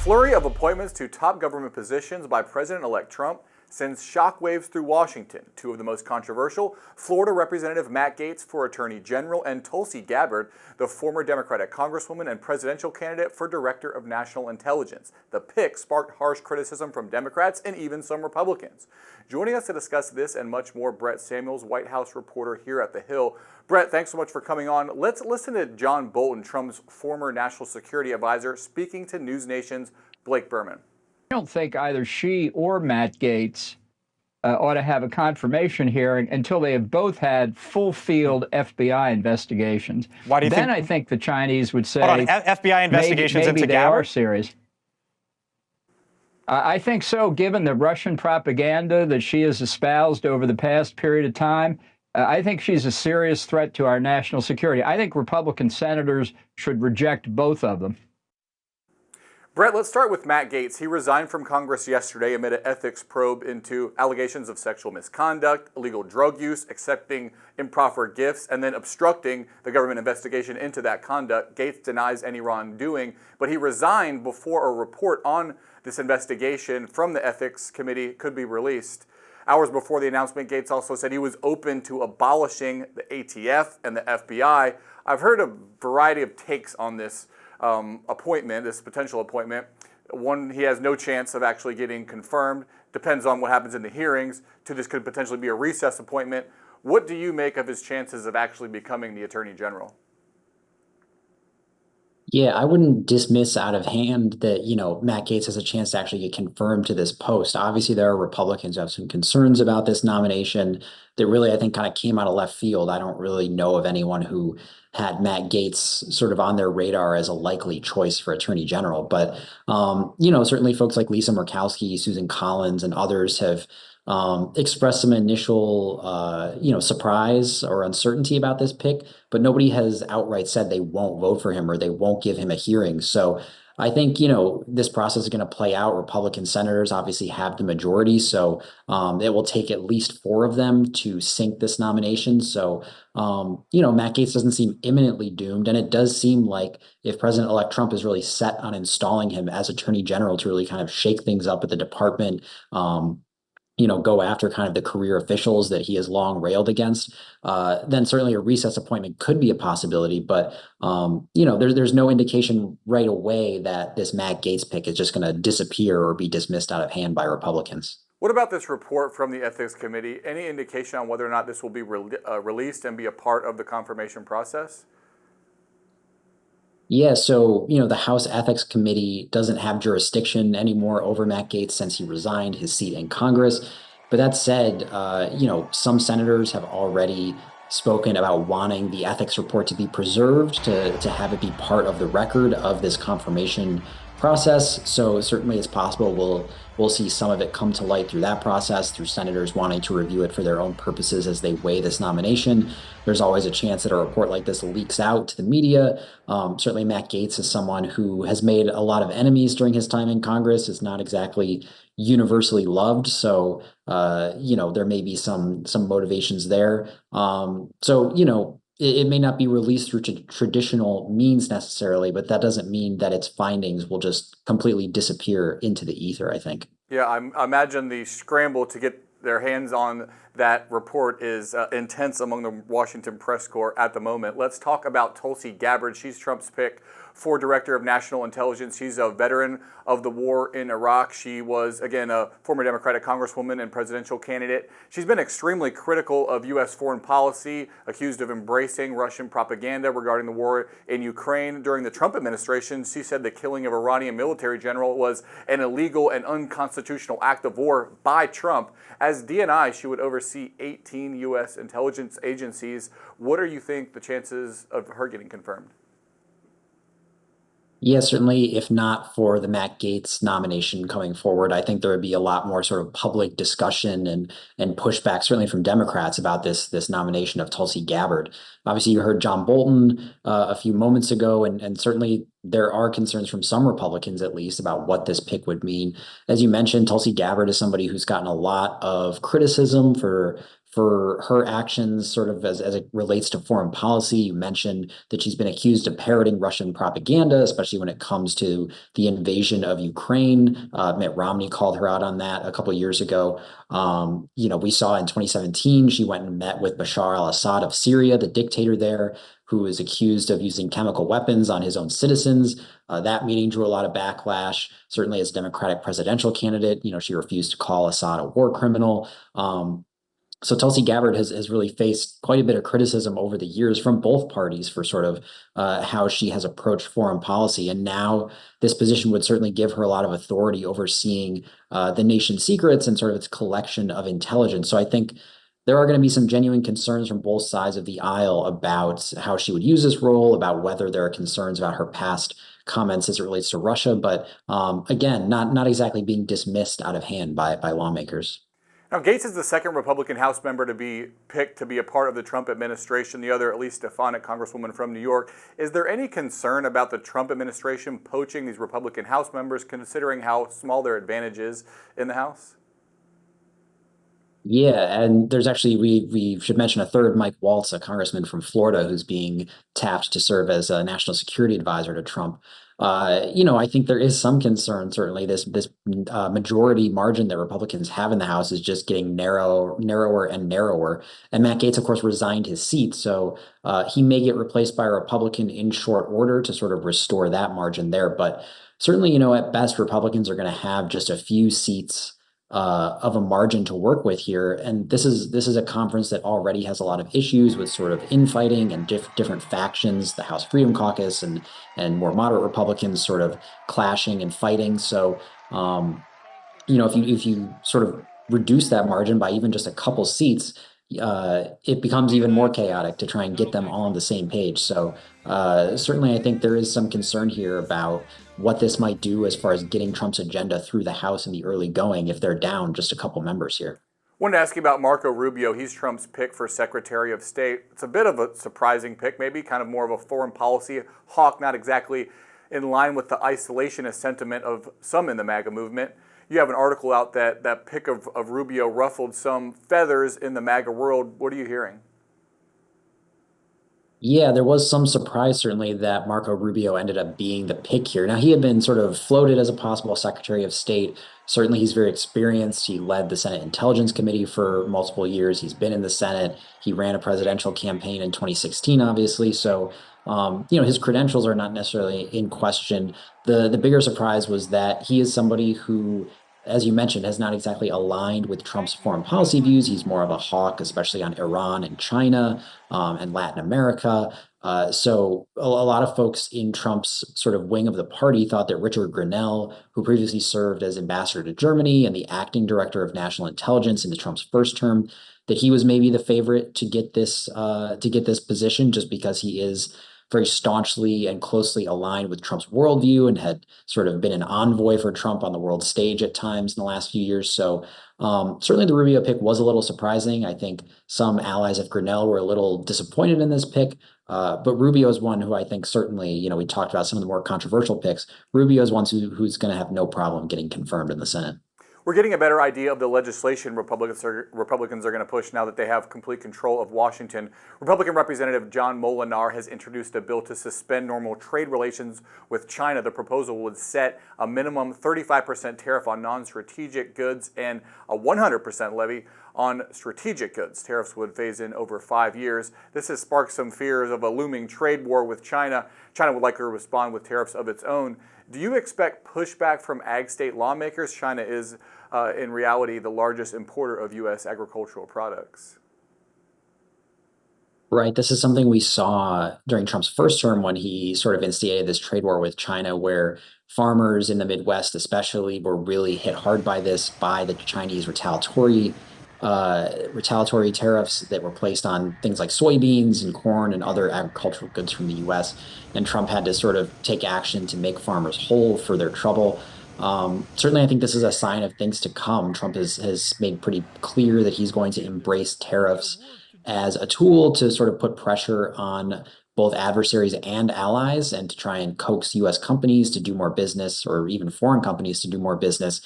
flurry of appointments to top government positions by President-elect Trump sends shockwaves through Washington. Two of the most controversial, Florida Representative Matt Gaetz for Attorney General and Tulsi Gabbard, the former Democratic Congresswoman and presidential candidate for Director of National Intelligence. The pick sparked harsh criticism from Democrats and even some Republicans. Joining us to discuss this and much more, Brett Samuels, White House reporter here at The Hill. Brett, thanks so much for coming on. Let's listen to John Bolton, Trump's former national security advisor, speaking to News Nation's Blake Berman. I don't think either she or Matt Gaetz ought to have a confirmation hearing until they have both had full-field FBI investigations. Why do you then think? I think the Chinese would say, hold on, FBI investigations maybe into they Gabbard? are serious. I think so, given the Russian propaganda that she has espoused over the past period of time. I think she's a serious threat to our national security. I think Republican senators should reject both of them. Brett, let's start with Matt Gaetz. He resigned from Congress yesterday amid an ethics probe into allegations of sexual misconduct, illegal drug use, accepting improper gifts, and then obstructing the government investigation into that conduct. Gaetz denies any wrongdoing, but he resigned before a report on this investigation from the ethics committee could be released. Hours before the announcement, Gaetz also said he was open to abolishing the ATF and the FBI. I've heard a variety of takes on this appointment, this potential appointment. One, he has no chance of actually getting confirmed. Depends on what happens in the hearings. Two, this could potentially be a recess appointment. What do you make of his chances of actually becoming the Attorney General? Yeah, I wouldn't dismiss out of hand that, Matt Gaetz has a chance to actually get confirmed to this post. Obviously, there are Republicans who have some concerns about this nomination that really, I think, kind of came out of left field. I don't really know of anyone who had Matt Gaetz sort of on their radar as a likely choice for Attorney General. But, certainly folks like Lisa Murkowski, Susan Collins, and others have expressed some initial, surprise or uncertainty about this pick, but nobody has outright said they won't vote for him or they won't give him a hearing. So I think, this process is going to play out. Republican senators obviously have the majority, so it will take at least 4 of them to sink this nomination. So, Matt Gaetz doesn't seem imminently doomed, and it does seem like if President-elect Trump is really set on installing him as Attorney General to really kind of shake things up at the department, go after kind of the career officials that he has long railed against, then certainly a recess appointment could be a possibility. But, there's no indication right away that this Matt Gaetz pick is just going to disappear or be dismissed out of hand by Republicans. What about this report from the Ethics Committee? Any indication on whether or not this will be released and be a part of the confirmation process? Yeah, so, the House Ethics Committee doesn't have jurisdiction anymore over Matt Gaetz since he resigned his seat in Congress. But that said, some senators have already spoken about wanting the ethics report to be preserved, to have it be part of the record of this confirmation process. So certainly it's possible we'll see some of it come to light through that process, through senators wanting to review it for their own purposes as they weigh this nomination. There's always a chance that a report like this leaks out to the media. Certainly Matt Gaetz is someone who has made a lot of enemies during his time in Congress, is not exactly universally loved. So, there may be some motivations there. It may not be released through traditional means necessarily, but that doesn't mean that its findings will just completely disappear into the ether, I think. Yeah, I imagine the scramble to get their hands on that report is intense among the Washington press corps at the moment. Let's talk about Tulsi Gabbard. She's Trump's pick for Director of National Intelligence. She's a veteran of the war in Iraq. She was, again, a former Democratic Congresswoman and presidential candidate. She's been extremely critical of U.S. foreign policy, accused of embracing Russian propaganda regarding the war in Ukraine. During the Trump administration, she said the killing of Iranian military general was an illegal and unconstitutional act of war by Trump. As DNI, she would oversee 18 U.S. intelligence agencies. What do you think the chances of her getting confirmed? Yeah, certainly, if not for the Matt Gaetz nomination coming forward, I think there would be a lot more sort of public discussion and pushback, certainly from Democrats, about this nomination of Tulsi Gabbard. Obviously, you heard John Bolton a few moments ago, and certainly there are concerns from some Republicans, at least, about what this pick would mean. As you mentioned, Tulsi Gabbard is somebody who's gotten a lot of criticism for for her actions sort of as it relates to foreign policy. You mentioned that she's been accused of parroting Russian propaganda, especially when it comes to the invasion of Ukraine. Mitt Romney called her out on that a couple of years ago. We saw in 2017, she went and met with Bashar al-Assad of Syria, the dictator there, who is accused of using chemical weapons on his own citizens. That meeting drew a lot of backlash. Certainly as Democratic presidential candidate, she refused to call Assad a war criminal. So Tulsi Gabbard has really faced quite a bit of criticism over the years from both parties for sort of how she has approached foreign policy. And now this position would certainly give her a lot of authority overseeing the nation's secrets and sort of its collection of intelligence. So I think there are going to be some genuine concerns from both sides of the aisle about how she would use this role, about whether there are concerns about her past comments as it relates to Russia. But again, not exactly being dismissed out of hand by lawmakers. Now, Gaetz is the second Republican House member to be picked to be a part of the Trump administration, the other, Elise Stefanik, Congresswoman from New York. Is there any concern about the Trump administration poaching these Republican House members, considering how small their advantage is in the House? Yeah, and there's actually we should mention a third, Mike Waltz, a congressman from Florida, who's being tapped to serve as a national security advisor to Trump. I think there is some concern. Certainly, this majority margin that Republicans have in the House is just getting narrower and narrower. And Matt Gaetz, of course, resigned his seat, so he may get replaced by a Republican in short order to sort of restore that margin there. But certainly, at best, Republicans are going to have just a few seats of a margin to work with here. And this is a conference that already has a lot of issues with sort of infighting and different factions, the House Freedom Caucus and more moderate Republicans sort of clashing and fighting. So, if you sort of reduce that margin by even just a couple seats, it becomes even more chaotic to try and get them all on the same page. So certainly, I think there is some concern here about what this might do as far as getting Trump's agenda through the House in the early going if they're down just a couple members here. Wanted to ask you about Marco Rubio. He's Trump's pick for Secretary of State. It's a bit of a surprising pick, maybe kind of more of a foreign policy hawk, not exactly in line with the isolationist sentiment of some in the MAGA movement. You have an article out that pick of Rubio ruffled some feathers in the MAGA world. What are you hearing? Yeah, there was some surprise, certainly, that Marco Rubio ended up being the pick here. Now, he had been sort of floated as a possible Secretary of State. Certainly, he's very experienced. He led the Senate Intelligence Committee for multiple years. He's been in the Senate. He ran a presidential campaign in 2016, obviously. So, his credentials are not necessarily in question. The bigger surprise was that he is somebody who, as you mentioned, has not exactly aligned with Trump's foreign policy views. He's more of a hawk, especially on Iran and China and Latin America. So a lot of folks in Trump's sort of wing of the party thought that Richard Grenell, who previously served as ambassador to Germany and the acting director of national intelligence in Trump's first term, that he was maybe the favorite to get this position just because he is very staunchly and closely aligned with Trump's worldview and had sort of been an envoy for Trump on the world stage at times in the last few years. So certainly the Rubio pick was a little surprising. I think some allies of Grenell were a little disappointed in this pick. But Rubio is one who I think certainly, we talked about some of the more controversial picks. Rubio is one who's going to have no problem getting confirmed in the Senate. We're getting a better idea of the legislation Republicans are going to push now that they have complete control of Washington. Republican Representative John Molinar has introduced a bill to suspend normal trade relations with China. The proposal would set a minimum 35% tariff on non-strategic goods and a 100% levy on strategic goods. Tariffs would phase in over 5 years. This has sparked some fears of a looming trade war with China. China would likely respond with tariffs of its own. Do you expect pushback from ag state lawmakers? China is, in reality, the largest importer of U.S. agricultural products. Right. This is something we saw during Trump's first term when he sort of instigated this trade war with China, where farmers in the Midwest especially were really hit hard by the Chinese retaliatory tariffs that were placed on things like soybeans and corn and other agricultural goods from the U.S. And Trump had to sort of take action to make farmers whole for their trouble. Certainly, I think this is a sign of things to come. Trump has made pretty clear that he's going to embrace tariffs as a tool to sort of put pressure on both adversaries and allies and to try and coax U.S. companies to do more business, or even foreign companies to do more business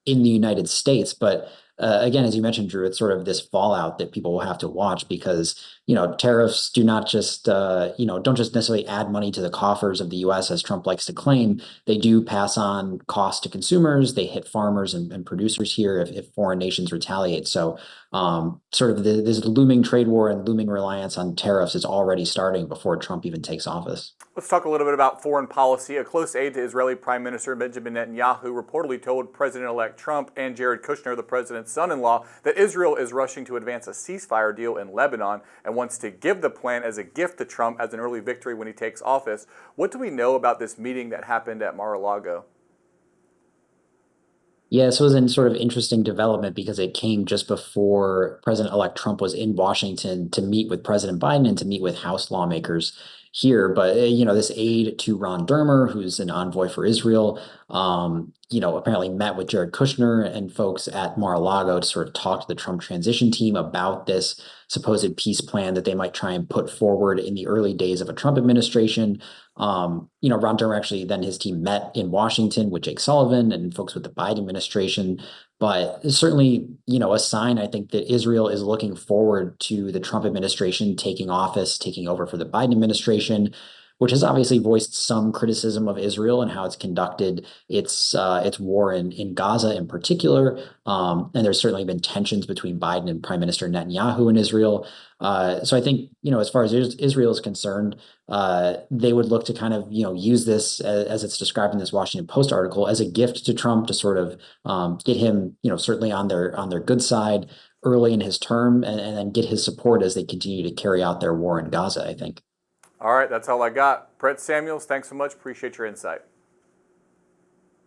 in the United States. But again, as you mentioned, Drew, it's sort of this fallout that people will have to watch because, tariffs do not just, don't just necessarily add money to the coffers of the U.S. as Trump likes to claim. They do pass on costs to consumers. They hit farmers and producers here if foreign nations retaliate. So sort of this looming trade war and looming reliance on tariffs is already starting before Trump even takes office. Let's talk a little bit about foreign policy. A close aide to Israeli Prime Minister Benjamin Netanyahu reportedly told President-elect Trump and Jared Kushner, the president's son-in-law, that Israel is rushing to advance a ceasefire deal in Lebanon and wants to give the plan as a gift to Trump as an early victory when he takes office. What do we know about this meeting that happened at Mar-a-Lago? Yeah, this was a sort of interesting development because it came just before President-elect Trump was in Washington to meet with President Biden and to meet with House lawmakers here. But, this aide to Ron Dermer, who's an envoy for Israel, apparently met with Jared Kushner and folks at Mar-a-Lago to sort of talk to the Trump transition team about this supposed peace plan that they might try and put forward in the early days of a Trump administration. Ron Dermer actually then his team met in Washington with Jake Sullivan and folks with the Biden administration. But it's certainly, a sign, I think, that Israel is looking forward to the Trump administration taking office, taking over for the Biden administration, which has obviously voiced some criticism of Israel and how it's conducted its war in Gaza in particular. And there's certainly been tensions between Biden and Prime Minister Netanyahu in Israel. So I think, as far as Israel is concerned, they would look to kind of, use this as it's described in this Washington Post article as a gift to Trump to sort of get him, certainly on their good side early in his term and then get his support as they continue to carry out their war in Gaza, I think. All right, that's all I got. Brett Samuels, thanks so much. Appreciate your insight.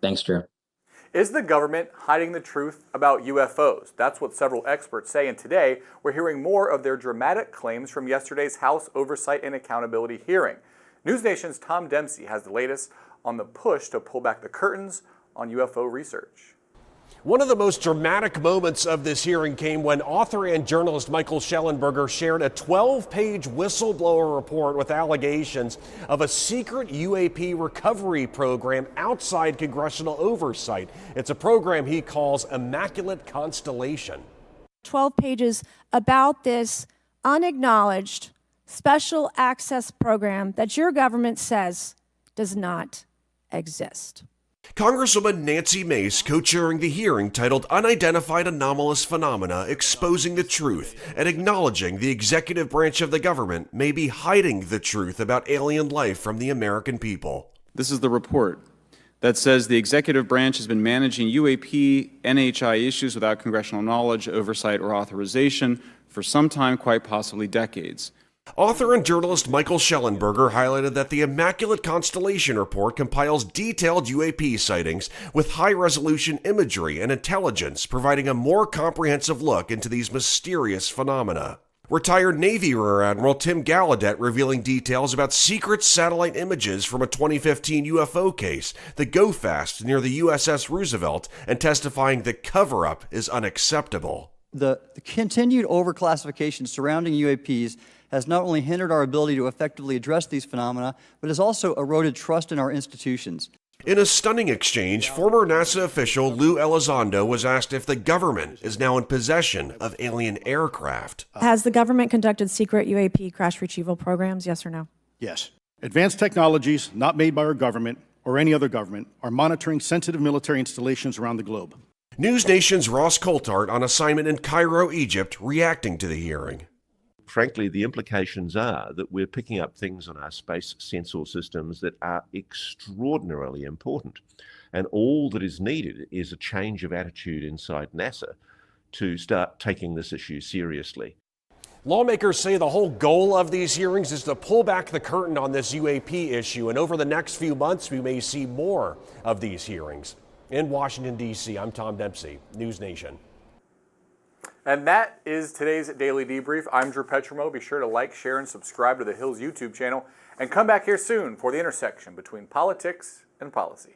Thanks, Drew. Is the government hiding the truth about UFOs? That's what several experts say, and today we're hearing more of their dramatic claims from yesterday's House Oversight and Accountability hearing. News Nation's Tom Dempsey has the latest on the push to pull back the curtains on UFO research. One of the most dramatic moments of this hearing came when author and journalist Michael Shellenberger shared a 12-page whistleblower report with allegations of a secret UAP recovery program outside congressional oversight. It's a program he calls Immaculate Constellation. 12 pages about this unacknowledged special access program that your government says does not exist. Congresswoman Nancy Mace co-chairing the hearing titled Unidentified Anomalous Phenomena, Exposing the Truth and acknowledging the executive branch of the government may be hiding the truth about alien life from the American people. This is the report that says the executive branch has been managing UAP, NHI issues without congressional knowledge, oversight, or authorization for some time, quite possibly decades. Author and journalist Michael Shellenberger highlighted that the Immaculate Constellation report compiles detailed UAP sightings with high-resolution imagery and intelligence, providing a more comprehensive look into these mysterious phenomena. Retired Navy Rear Admiral Tim Gallaudet revealing details about secret satellite images from a 2015 UFO case, the Go Fast near the USS Roosevelt, and testifying the cover-up is unacceptable. The continued overclassification surrounding UAPs has not only hindered our ability to effectively address these phenomena, but has also eroded trust in our institutions. In a stunning exchange, former NASA official Lou Elizondo was asked if the government is now in possession of alien aircraft. Has the government conducted secret UAP crash retrieval programs, yes or no? Yes. Advanced technologies not made by our government or any other government are monitoring sensitive military installations around the globe. News Nation's Ross Coulthart on assignment in Cairo, Egypt, reacting to the hearing. Frankly, the implications are that we're picking up things on our space sensor systems that are extraordinarily important. And all that is needed is a change of attitude inside NASA to start taking this issue seriously. Lawmakers say the whole goal of these hearings is to pull back the curtain on this UAP issue. And over the next few months, we may see more of these hearings. In Washington, D.C., I'm Tom Dempsey, News Nation. And that is today's Daily Debrief. I'm Drew Petrimoulx. Be sure to like, share, and subscribe to the Hills YouTube channel. And come back here soon for the intersection between politics and policy.